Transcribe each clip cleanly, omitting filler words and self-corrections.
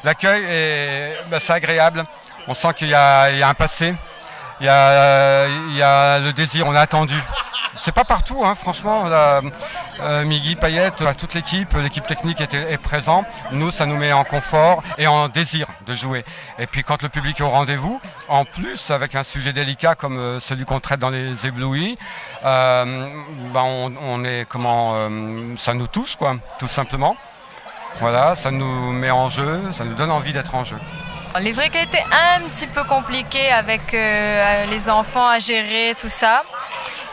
L'accueil c'est agréable. On sent qu'il y a un passé. Il y a le désir, on a attendu. C'est pas partout, hein, franchement. Migui, Payette, toute l'équipe technique est présente. Nous, ça nous met en confort et en désir de jouer. Et puis quand le public est au rendez-vous, en plus avec un sujet délicat comme celui qu'on traite dans les éblouis, on est ça nous touche, quoi, tout simplement. Voilà, ça nous met en jeu, ça nous donne envie d'être en jeu. Les vrais clés étaient un petit peu compliqués avec les enfants à gérer, tout ça.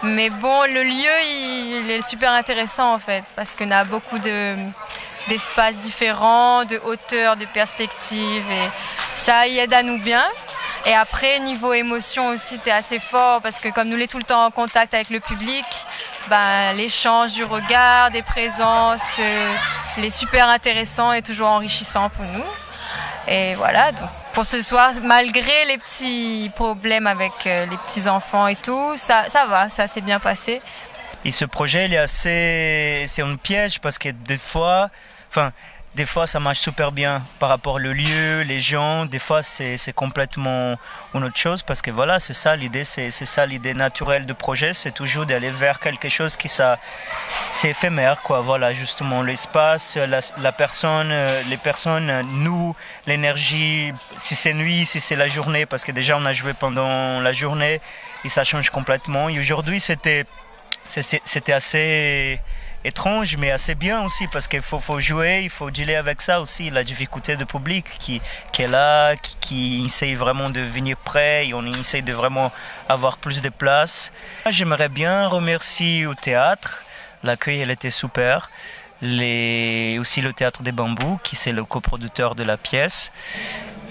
Mais bon, le lieu, il est super intéressant en fait, parce qu'on a beaucoup d'espaces différents, de hauteurs, de perspectives, et ça y aide à nous bien. Et après, niveau émotion aussi, t'es assez fort, parce que comme nous l'est tout le temps en contact avec le public, l'échange du regard, des présences, il est super intéressant et toujours enrichissant pour nous. Et voilà, donc pour ce soir, malgré les petits problèmes avec les petits-enfants et tout, ça va, ça s'est bien passé. Et ce projet, c'est un piège parce que des fois, ça marche super bien par rapport au lieu, les gens. Des fois, c'est complètement une autre chose parce que voilà, c'est ça l'idée naturelle du projet, c'est toujours d'aller vers quelque chose c'est éphémère, quoi. Voilà, justement, l'espace, la personne, les personnes, nous, l'énergie, si c'est nuit, si c'est la journée, parce que déjà on a joué pendant la journée et ça change complètement. Et aujourd'hui, c'était assez étrange, mais assez bien aussi, parce qu'il faut jouer, il faut dealer avec ça aussi, la difficulté du public qui est là, qui essaye vraiment de venir près, et on essaye de vraiment avoir plus de place. J'aimerais bien remercier au théâtre, l'accueil elle était super, aussi le Théâtre des Bambous, qui c'est le coproducteur de la pièce,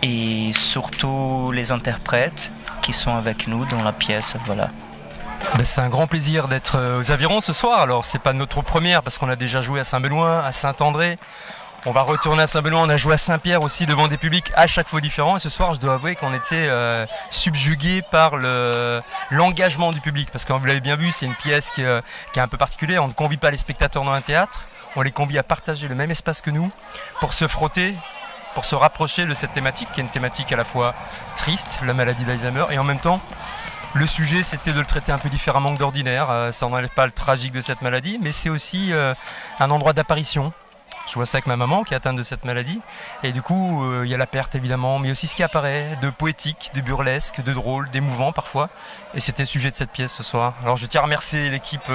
et surtout les interprètes qui sont avec nous dans la pièce, voilà. C'est un grand plaisir d'être aux Avirons ce soir. Alors c'est pas notre première parce qu'on a déjà joué à Saint-Benoît, à Saint-André. On va retourner à Saint-Benoît, on a joué à Saint-Pierre aussi devant des publics à chaque fois différents. Et ce soir, je dois avouer qu'on était subjugués par l'engagement du public. Parce que vous l'avez bien vu, c'est une pièce qui est un peu particulière. On ne convie pas les spectateurs dans un théâtre. On les convie à partager le même espace que nous pour se frotter, pour se rapprocher de cette thématique qui est une thématique à la fois triste, la maladie d'Alzheimer, et en même temps le sujet, c'était de le traiter un peu différemment que d'ordinaire. Ça n'enlève pas le tragique de cette maladie, mais c'est aussi un endroit d'apparition. Je vois ça avec ma maman qui est atteinte de cette maladie. Et du coup, il y a la perte évidemment, mais aussi ce qui apparaît de poétique, de burlesque, de drôle, d'émouvant parfois. Et c'était le sujet de cette pièce ce soir. Alors je tiens à remercier l'équipe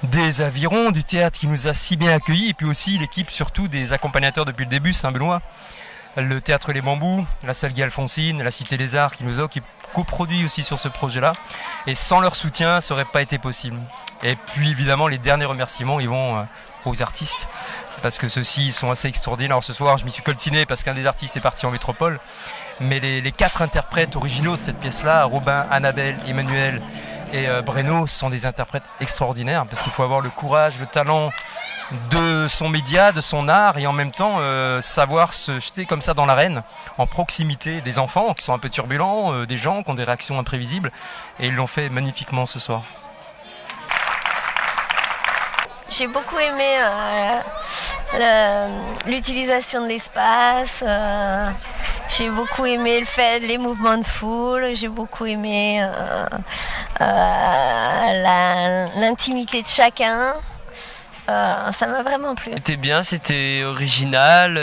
des Avirons, du théâtre qui nous a si bien accueillis, et puis aussi l'équipe surtout des accompagnateurs depuis le début, Saint-Benoît, le Théâtre Les Bambous, la salle Guy Alphonsine, la Cité des Arts qui nous a coproduit aussi sur ce projet-là. Et sans leur soutien, ça n'aurait pas été possible. Et puis évidemment, les derniers remerciements, ils vont aux artistes, parce que ceux-ci sont assez extraordinaires. Alors ce soir, je m'y suis coltiné parce qu'un des artistes est parti en métropole. Mais les 4 interprètes originaux de cette pièce-là, Robin, Annabelle, Emmanuel et Breno, sont des interprètes extraordinaires, parce qu'il faut avoir le courage, le talent de son média, de son art, et en même temps savoir se jeter comme ça dans l'arène, en proximité des enfants qui sont un peu turbulents, des gens qui ont des réactions imprévisibles, et ils l'ont fait magnifiquement ce soir. J'ai beaucoup aimé l'utilisation de l'espace, j'ai beaucoup aimé les mouvements de foule, j'ai beaucoup aimé l'intimité de chacun. Ça m'a vraiment plu. C'était bien, c'était original.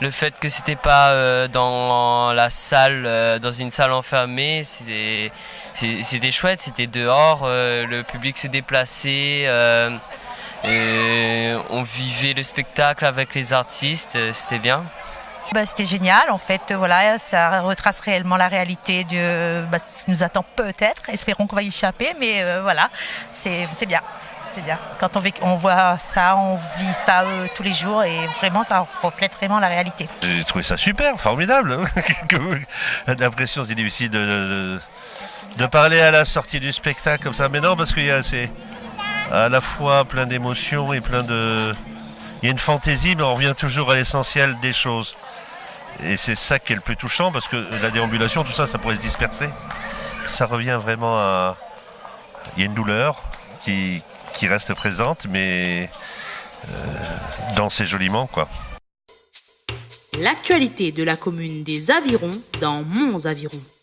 Le fait que c'était pas dans la salle, dans une salle enfermée, c'était chouette. C'était dehors, le public se déplaçait, on vivait le spectacle avec les artistes. C'était bien. C'était génial, en fait, voilà, ça retrace réellement la réalité de ce qui nous attend peut-être. Espérons qu'on va y échapper, mais voilà, c'est bien. C'est bien. Quand on voit ça, on vit ça tous les jours, et vraiment ça reflète vraiment la réalité. J'ai trouvé ça super, formidable. L'impression, c'est difficile de parler à la sortie du spectacle comme ça. Mais non, parce qu'il y a à la fois plein d'émotions et il y a une fantaisie, mais on revient toujours à l'essentiel des choses. Et c'est ça qui est le plus touchant, parce que la déambulation, tout ça, ça pourrait se disperser. Ça revient vraiment à... Il y a une douleur qui reste présente, mais dansez joliment, quoi. l'actualité de la commune des Avirons dans Mons Avirons.